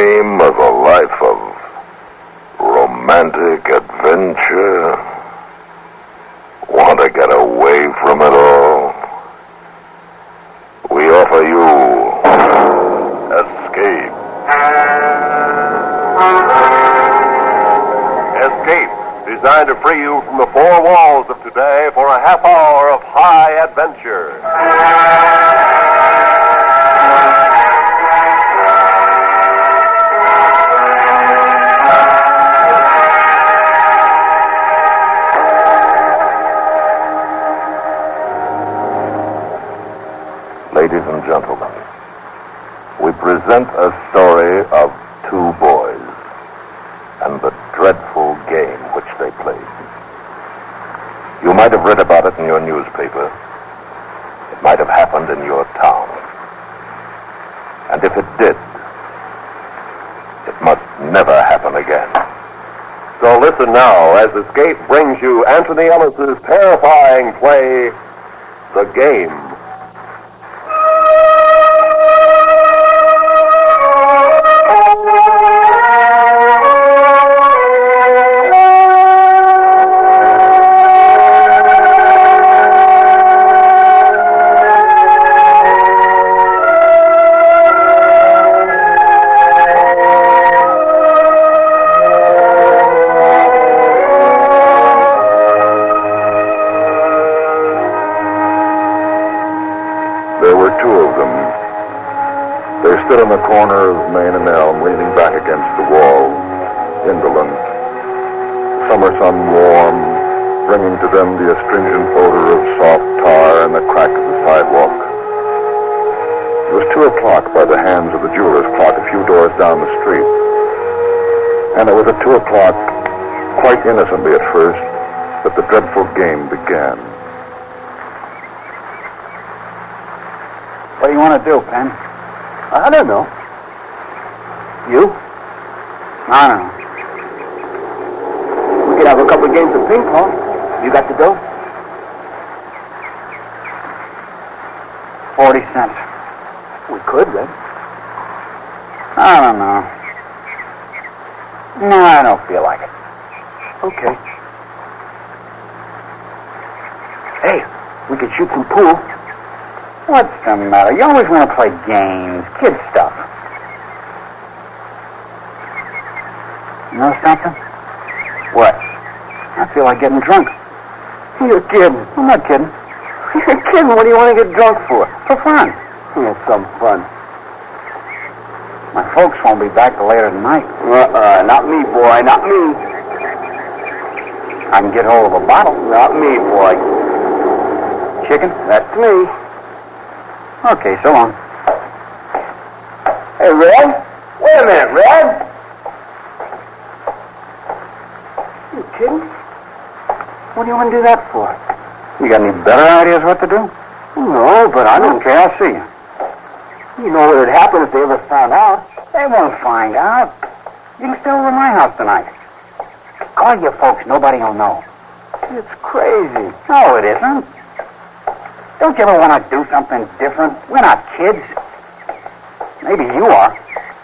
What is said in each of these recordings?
dream of a life of romantic adventure? Want to get away from it all? We offer you Escape. Escape, designed to free you from the four walls of today for a half hour of high adventure. Ladies and gentlemen, we present a story of two boys and the dreadful game which they played. You might have read about it in your newspaper. It might have happened in your town. And if it did, it must never happen again. So listen now as Escape brings you Anthony Ellis's terrifying play, The Game. On the corner of Main and Elm, leaning back against the wall, indolent. Summer sun warm, bringing to them the astringent odor of soft tar and the crack of the sidewalk. It was 2 o'clock by the hands of the jeweler's clock a few doors down the street. And it was at 2 o'clock, quite innocently at first, that the dreadful game began. What do you want to do, Pen? I don't know. You? I don't know. We could have a couple of games of ping pong. You got the dough? 40 cents. We could, Red. I don't know. No, I don't feel like it. Okay. Hey, we could shoot some pool. What's the matter? You always want to play games, kid stuff. You know something? What? I feel like getting drunk. You're kidding. I'm not kidding. You're kidding. What do you want to get drunk for? For fun. Yeah, some fun. My folks won't be back till later tonight. Not me, boy. Not me. I can get hold of a bottle. Not me, boy. Chicken? That's me. Okay, so long. Hey, Red. Wait a minute, Red. You kidding? What do you want to do that for? You got any better ideas what to do? No, but I don't Okay, I'll see you. You know what would happen if they ever found out. They won't find out. You can stay over at my house tonight. Call your folks. Nobody will know. It's crazy. No, it isn't. Don't you ever want to do something different? We're not kids. Maybe you are.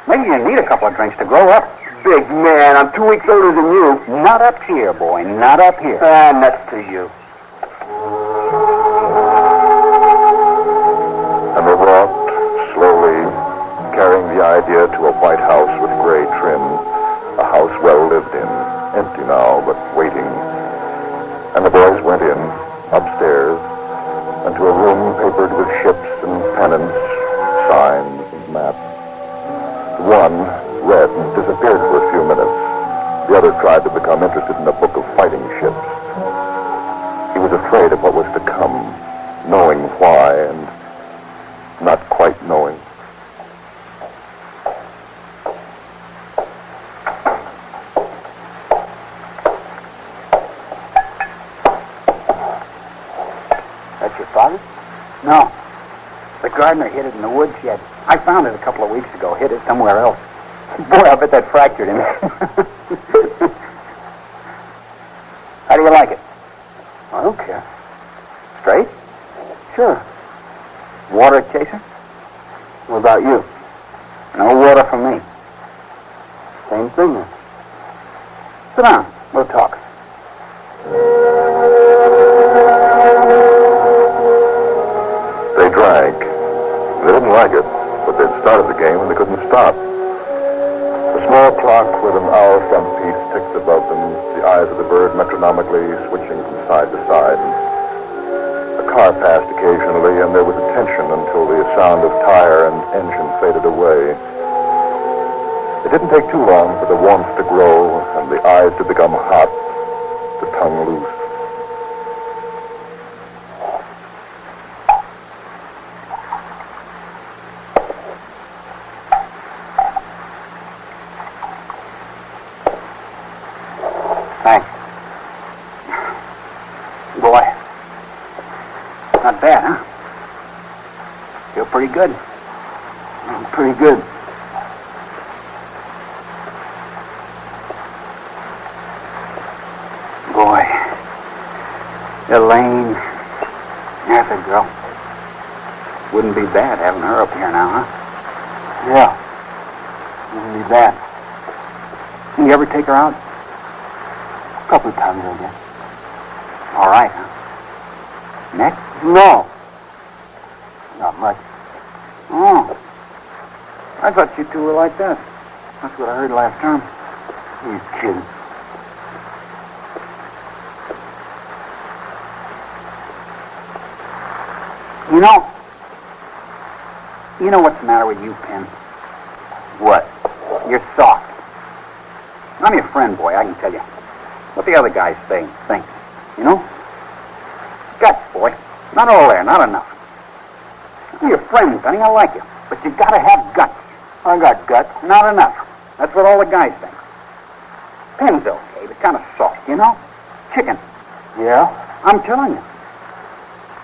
Maybe you need a couple of drinks to grow up. Big man, I'm 2 weeks older than you. Not up here, boy. Not up here. Nuts to you. And they walked slowly, carrying the idea to a white house with gray trim, a house well lived in, empty now, but waiting. And the boys went in, upstairs, and to a room papered with ships and pennants, signs and maps. One read and disappeared for a few minutes. The other tried to become interested in a book of fighting ships. He was afraid of what was to come, knowing why and not quite knowing. That's your father? No. The gardener hid it in the woodshed. I found it a couple of weeks ago. Hid it somewhere else. Boy, I bet that fractured him. How do you like it? I don't care. Straight? Sure. Water chaser? What about you? No water for me. Same thing then. Sit down. We'll talk. They drank. They didn't like it, but they'd started the game and they couldn't stop. The small clock with an hour front piece ticked above them, the eyes of the bird metronomically switching from side to side. A car passed occasionally, and there was a tension until the sound of tire and engine faded away. It didn't take too long for the warmth to grow and the eyes to become hot, the tongue loose. Thanks. Boy. Not bad, huh? Feel pretty good. Pretty good. Boy. Elaine. That's a girl. Wouldn't be bad having her up here now, huh? Yeah. Wouldn't be bad. You ever take her out? A couple of times, I guess. All right, huh? Next? No. Not much. Oh. I thought you two were like that. That's what I heard last time. He's kidding. You know what's the matter with you, Pin? What? You're soft. I'm your friend, boy, I can tell you. What the other guys think, you know? Guts, boy. Not all there, not enough. I'm your friend, Benny, I like you. But you gotta have guts. I got guts. Not enough. That's what all the guys think. Pin's okay, but kind of soft, you know? Chicken. Yeah? I'm telling you.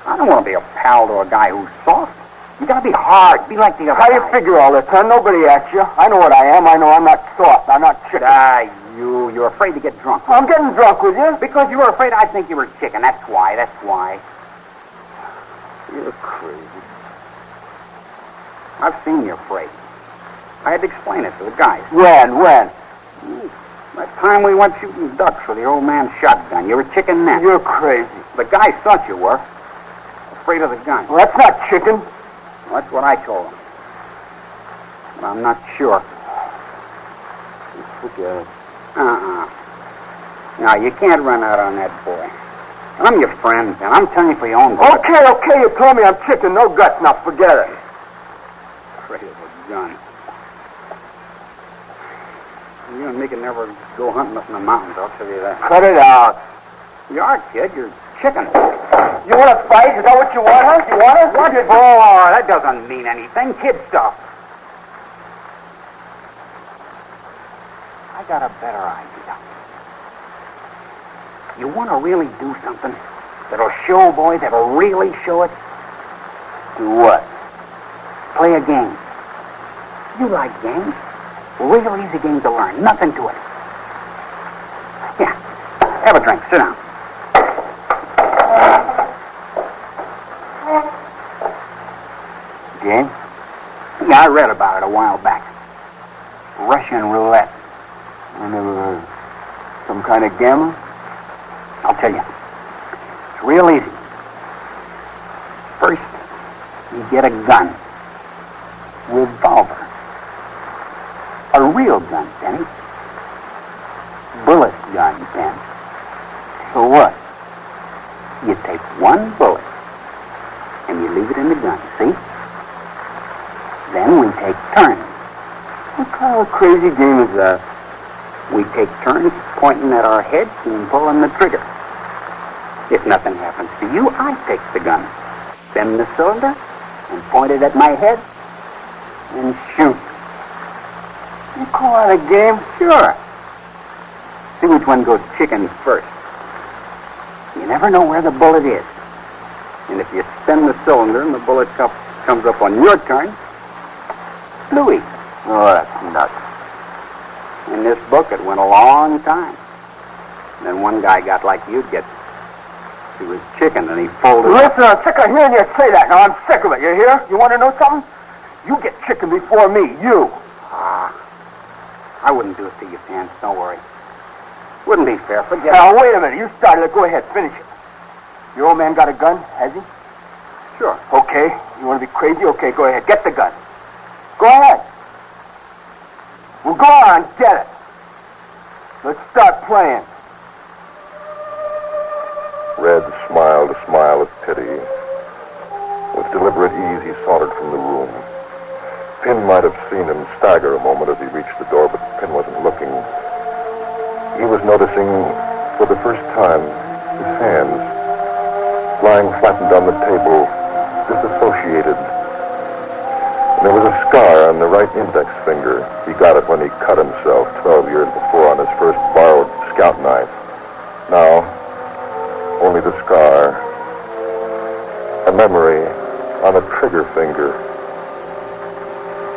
I don't want to be a pal to a guy who's soft. You gotta be hard. Be like the other How do guys. you figure all this, huh? Nobody asked you. I know what I am. I know I'm not soft. I'm not chicken. You're afraid to get drunk. I'm getting drunk with you. Because you were afraid I'd think you were chicken. That's why. You're crazy. I've seen you afraid. I had to explain it to the guys. When? That time we went shooting ducks with your old man's shotgun. You were chicken then. You're crazy. The guys thought you were. Afraid of the gun. Well, that's not chicken. Well, that's what I told them. But I'm not sure. Forget it. Now, you can't run out on that boy. And I'm your friend, and I'm telling you for your own good. Okay, you told me I'm chicken. No guts. Now, forget it. Afraid of a gun. You and me can never go hunting up in the mountains, I'll tell you that. Cut it out. You are, kid. You're chicken. You want to fight? Is that what you want, huh? You want to? What? Oh, that doesn't mean anything. Kid stuff. I got a better idea. You want to really do something that'll show, boy, that'll really show it? Do what? Play a game. You like games? Real easy game to learn. Nothing to it. Yeah. Have a drink. Sit down. Game? Yeah, I read about it a while back. Russian roulette. I never heard of it. Some kind of gambling? I'll tell you. It's real easy. First, you get a gun. Revolver. A real gun, Penny. Bullet gun, Penny. So what? You take one bullet and you leave it in the gun, see? Then we take turns. What kind of crazy game is that? We take turns pointing at our heads and pulling the trigger. If nothing happens to you, I take the gun, bend the cylinder, and point it at my head, and shoot. You call that a game? Sure. See which one goes chicken first. You never know where the bullet is. And if you spin the cylinder and the bullet comes up on your turn, Louis. Oh, that's nuts. In this book, it went a long time. And then one guy got like you'd get. He was chicken, and he folded up. Listen, I'm sick of hearing you say that. Now, I'm sick of it. You hear? You want to know something? You get chicken before me. You. I wouldn't do it to you, Pants. Don't worry. Wouldn't be fair. Forget it. Now, wait a minute. You started it. Go ahead. Finish it. Your old man got a gun, has he? Sure. Okay. You want to be crazy? Okay, go ahead. Get the gun. Go ahead. Well, go on. Get it. Let's start playing. Red smiled a smile of pity. With deliberate ease, he sauntered from the room. Pin might have seen him stagger a moment as he reached the door, but Pin wasn't looking. He was noticing, for the first time, his hands, lying flattened on the table, disassociated. And there was a scar on the right index finger. He got it when he cut himself 12 years before on his first borrowed scout knife. Now, only the scar. A memory on a trigger finger.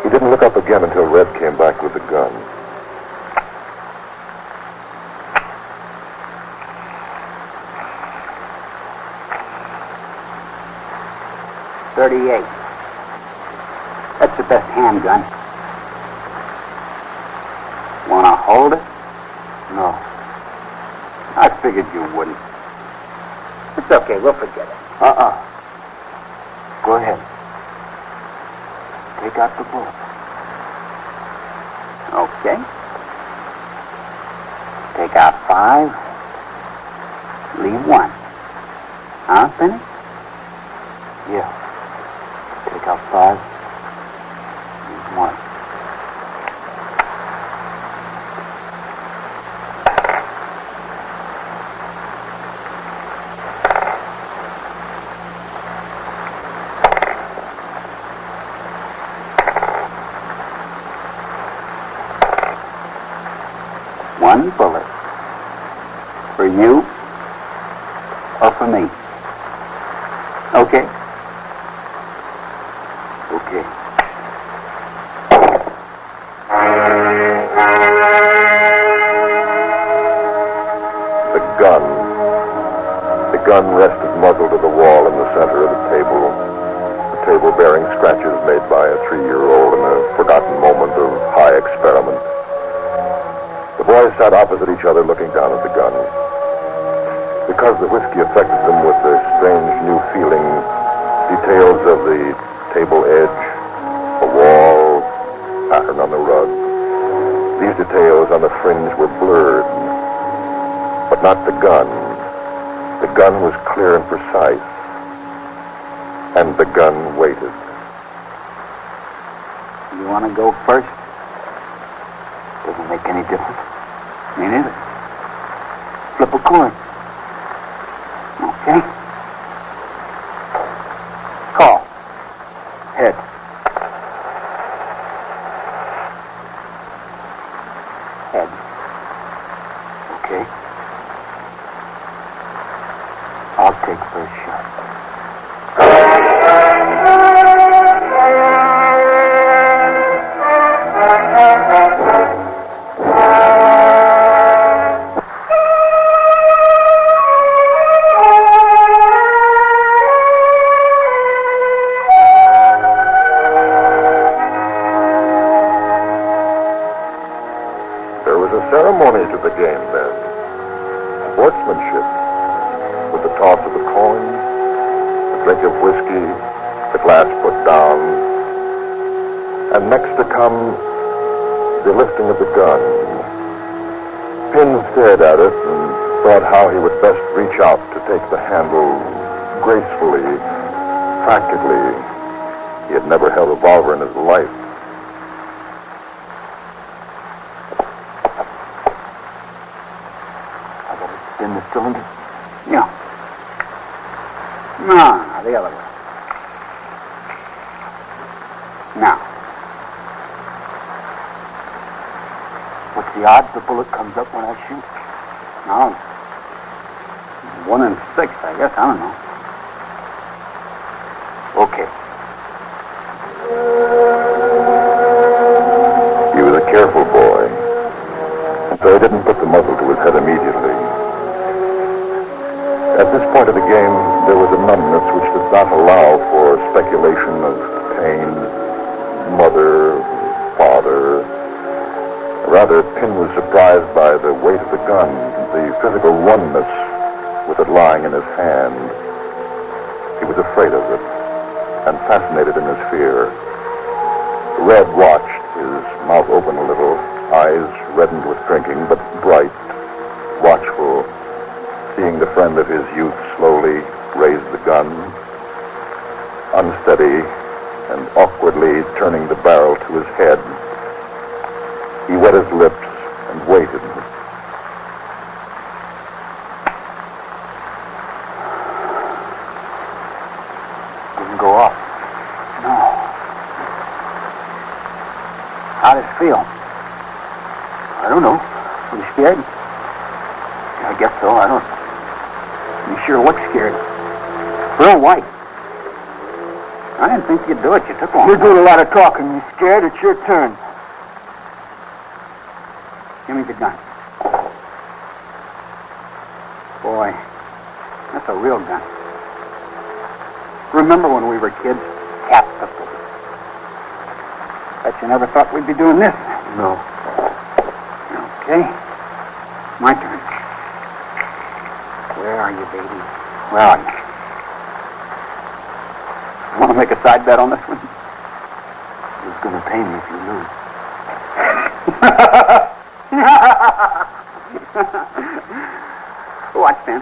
He didn't look up again until Red came back with the gun. .38. That's the best handgun. Wanna hold it? No. I figured you wouldn't. It's okay, we'll forget it. Go ahead. Take out the bullet. Okay. Take out 5. Leave 1. Huh, Penny? Yeah. Take out 5. Leave 1. One bullet. For you or for me? Okay. Okay. The gun. The gun rested muzzle to the wall in the center of the table. The table bearing scratches made by a 3-year-old in a forgotten moment of high experiment. The boys sat opposite each other looking down at the gun. Because the whiskey affected them with a strange new feeling, details of the table edge, a wall, pattern on the rug, these details on the fringe were blurred. But not the gun. The gun was clear and precise. And the gun waited. You want to go first? Doesn't make any difference. Me neither. Flip a coin. Okay. Call. Head. Head. Okay. I'll take first shot. There was a ceremony to the game then. Sportsmanship. With the toss of the coin, the drink of whiskey, the glass put down, and next to come, the lifting of the gun. Pin stared at it and thought how he would best reach out to take the handle gracefully, practically. He had never held a revolver in his life. I gotta spin the cylinder. Yeah. No, the other way. Now. What's the odds the bullet comes up when I shoot? No. 1 in 6, I guess. I don't know. Okay. He was a careful boy, and so he didn't put the muzzle to his head immediately. At this point of the game, there was a numbness which did not allow for speculation of pain, mother, father. Rather, Pin was surprised by the weight of the gun, the physical oneness with it lying in his hand. He was afraid of it, and fascinated in his fear. Red watched, his mouth open a little, eyes reddened with drinking, but bright, watchful, seeing the friend of his youth slowly raise the gun, unsteady and awkwardly turning the barrel to his head. He wet his lips and waited. Didn't go off. No. How does it feel? I don't know. Are you scared? I guess so. I don't. You sure look scared. Real white. I didn't think you'd do it. You took long. You're doing a lot of talking. You scared? It's your turn. Give me the gun. Boy, that's a real gun. Remember when we were kids? Cap pistols. Bet you never thought we'd be doing this. No. Okay. My turn. Where are you, baby? Where are you? Want to make a side bet on this one? Who's going to pay me if you lose? Watch, then.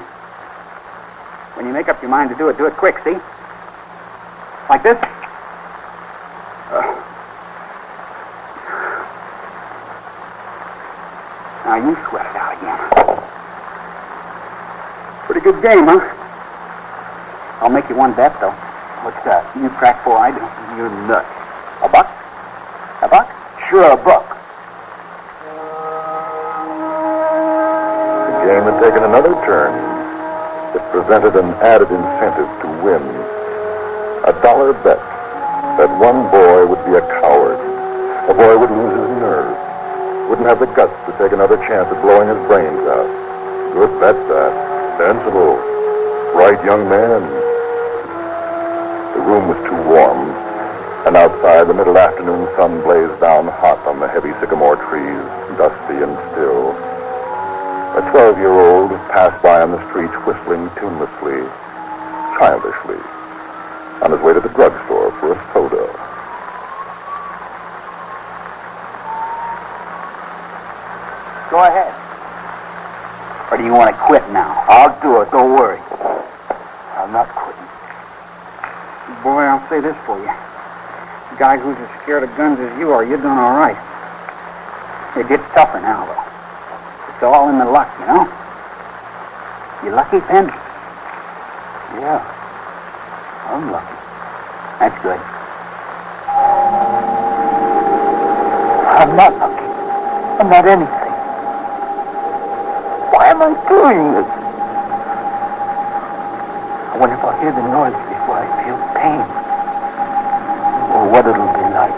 When you make up your mind to do it quick, see? Like this? Now you sweat it out again. Pretty good game, huh? I'll make you one bet, though. What's that? You crack 4, I do. You're nuts. A buck? A buck? Sure, a buck. The game had taken another turn. It presented an added incentive to win. $1 bet that one boy would be a coward. A boy would lose his nerve. Wouldn't have the guts to take another chance at blowing his brains out. Good bet, that. Sensible. Bright young man. The room was too warm, and outside the middle afternoon sun blazed down hot on the heavy sycamore trees, dusty and still. A 12-year-old passed by on the street whistling tunelessly, childishly, on his way to the drugstore for a soda. Go ahead. Or do you want to quit now? I'll do it. Don't worry. I'm not quitting. Boy, I'll say this for you. A guy who's as scared of guns as you are, you're doing all right. It gets tougher now, though. It's all in the luck, you know? You lucky, Penn? Yeah. I'm lucky. That's good. I'm not lucky. I'm not anything. Why am I doing this? I wonder if I'll hear the noise before I feel pain. Or what it'll be like.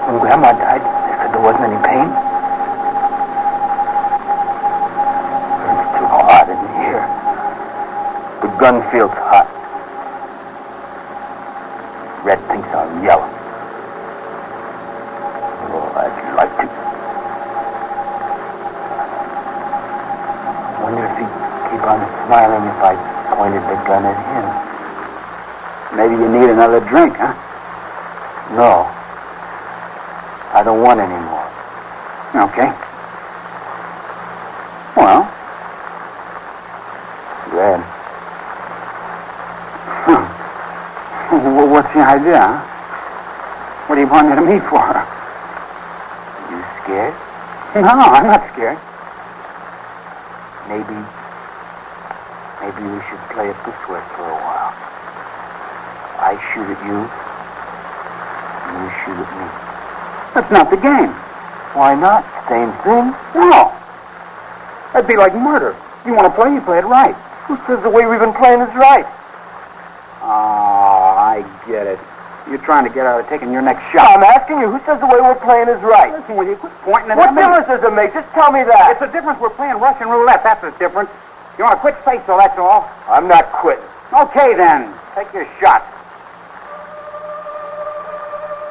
When Grandma died, they said there wasn't any pain. It's too hot in here. The gun feels hot. Red thinks I'm yellow. Oh, I'd like to. I wonder if he'd keep on smiling if I pointed the gun at him. Maybe you need another drink, huh? No. I don't want any more. Okay. Well. Red. Well, what's the idea, huh? What do you want me to meet for? You scared? No, I'm not scared. Maybe we should play it this way for a while. I shoot at you, and you shoot at me. That's not the game. Why not? Same thing. No. That'd be like murder. You want to play, you play it right. Who says the way we've been playing is right? Oh, I get it. You're trying to get out of taking your next shot. I'm asking you, who says the way we're playing is right? Listen, will you quit pointing at What me? difference does it make? Just tell me that. It's a difference. We're playing Russian roulette. That's the difference. You want to quit, say so, that's all. I'm not quitting. Okay, then. Take your shot.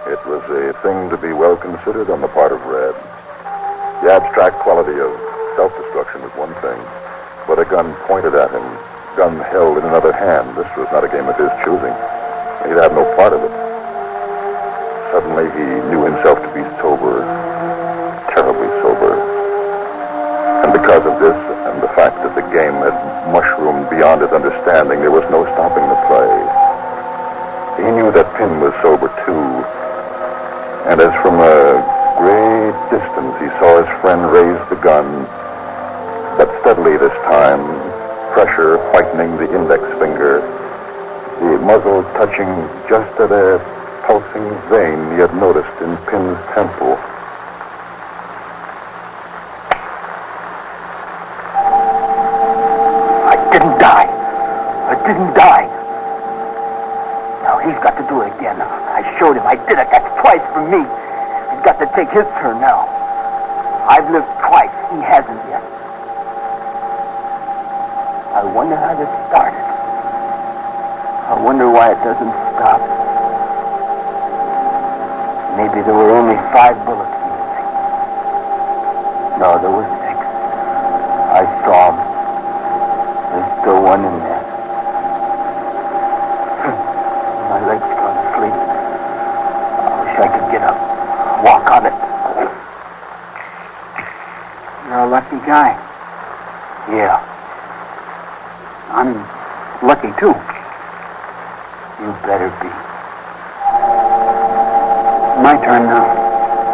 It was a thing to be well considered on the part of Red. The abstract quality of self-destruction was one thing, but a gun pointed at him, gun held in another hand. This was not a game of his choosing. He'd have no part of it. Suddenly he knew himself to be sober, terribly sober. And because of this and the fact that the game had mushroomed beyond his understanding, there was no stopping the play. He knew that Pin was sober too, and as from a great distance he saw his friend raise the gun, but steadily this time, pressure whitening the index finger, the muzzle touching just at a pulsing vein he had noticed in Pin's temple. I didn't die. Now he's got to do it again. I showed him I did it. That's twice for me. He's got to take his turn now. I've lived twice. He hasn't yet. I wonder how this started. I wonder why it doesn't stop. Maybe there were only 5 bullets in the thing. No, there were 6. I saw them. There's still one in there. My leg's gone to sleep. I wish I could get up, walk on it. You're a lucky guy. Yeah, I'm lucky, too. you better be. My turn now.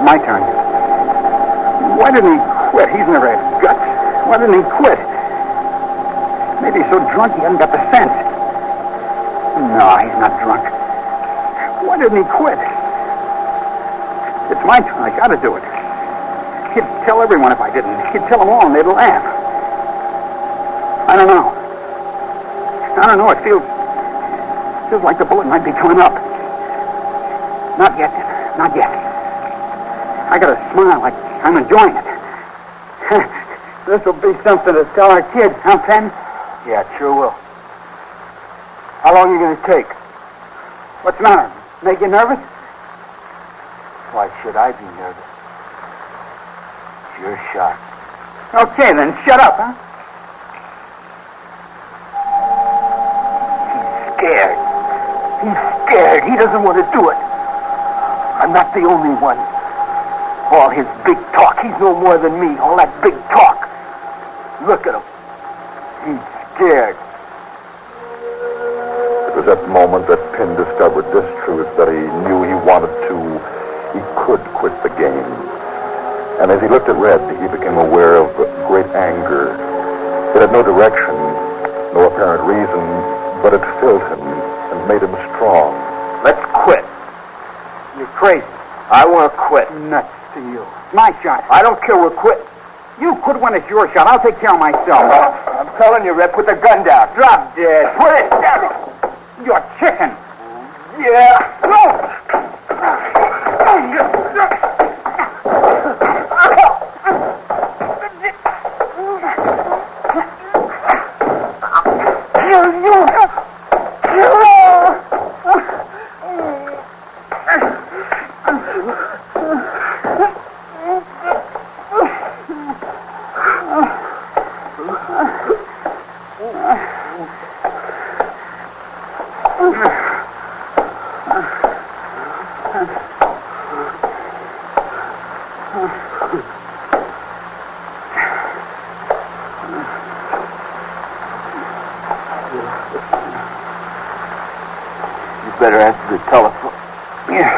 My turn. Why didn't he quit? He's never had guts. Why didn't he quit? Maybe he's so drunk he hasn't got the sense. No, he's not drunk. Why didn't he quit? It's my turn. I gotta do it. He'd tell everyone if I didn't. He'd tell them all and they'd laugh. I don't know. It feels like the bullet might be coming up. Not yet. I gotta smile like I'm enjoying it. This'll be something to tell our kids, huh, Pen? Yeah, it sure will. How long are you going to take? What's the matter? Make you nervous? Why should I be nervous? It's your shot. Okay, then shut up, huh? He's scared. He doesn't want to do it. I'm not the only one. All his big talk. He's no more than me. All that big talk. Look at him. He's scared. It was at the moment that Pin discovered this truth that he knew he wanted to. He could quit the game. And as he looked at Red, he became aware of great anger. It had no direction, no apparent reason, but it filled him and made him strong. Let's quit. You're crazy. I want to quit. Nuts to you. It's my shot. I don't care. We're quitting. You quit when it's your shot. I'll take care of myself. I'm telling you, Red, put the gun down. Drop dead. Put it down. You're chicken. Yeah. No. You better answer the telephone. Yeah.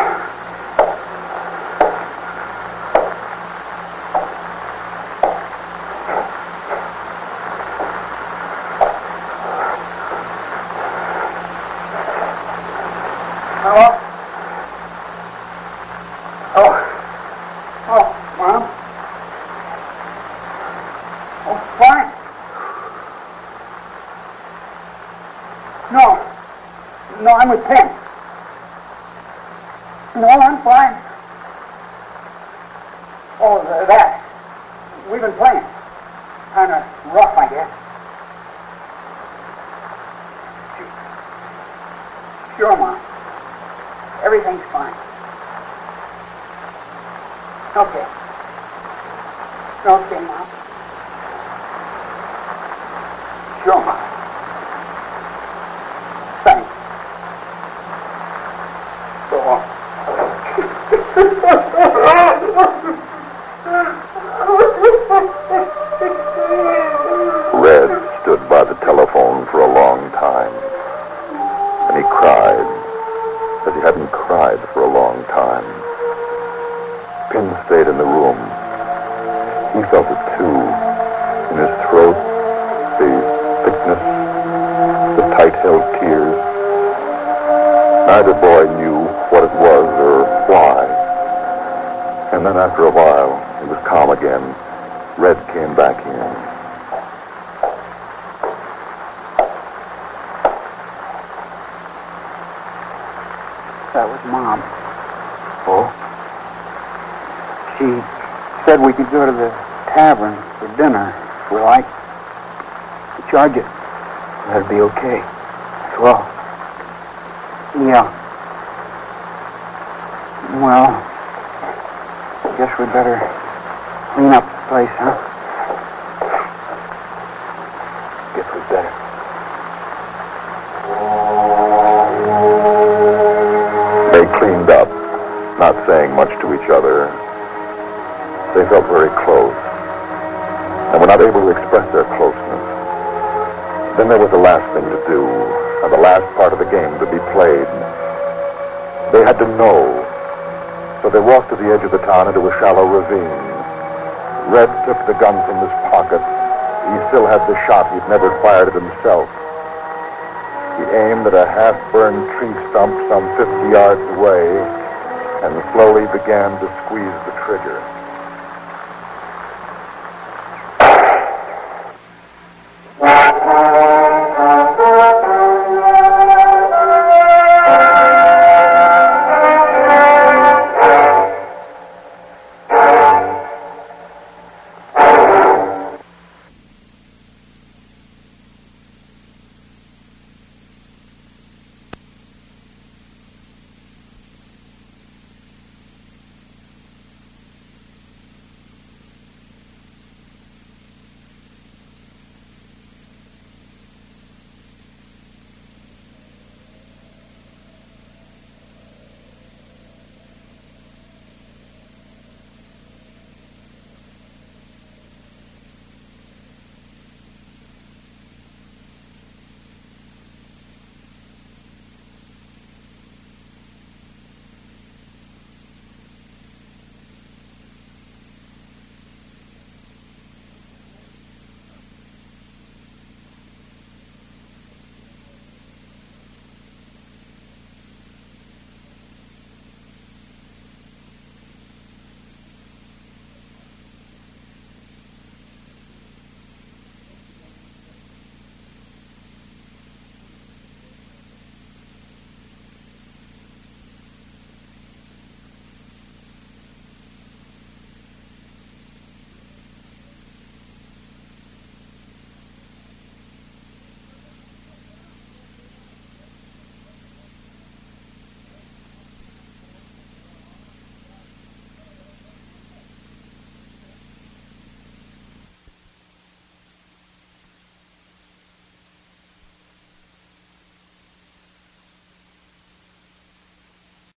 Hello? Oh, Mom? Oh, fine. No, I'm with Penn. No, I'm fine. Oh, that. We've been playing. Kind of rough, I guess. Sure, Mom. Everything's fine. Okay. Okay, Mom. Sure, Mom. Thanks. So long. Red stood by the telephone for a long time, and he cried as he hadn't cried for a long time. Pin stayed in the room. He felt it too, in his throat, the thickness, the tight-held tears. Neither boy knew what it was or why. And then after a while, it was calm again. Red came back in. That was Mom. Oh? She said we could go to the tavern for dinner if we like. To charge it. That'd be okay. Swell. Yeah. Well, guess we better clean up the place, huh? Guess we better. They cleaned up, not saying much to each other. They felt very close, and were not able to express their closeness. Then there was the last thing to do, and the last part of the game to be played. They had to know, so they walked to the edge of the town into a shallow ravine. Red took the gun from his pocket. He still had the shot. He'd never fired it himself. He aimed at a half-burned tree stump some 50 yards away and slowly began to squeeze the trigger.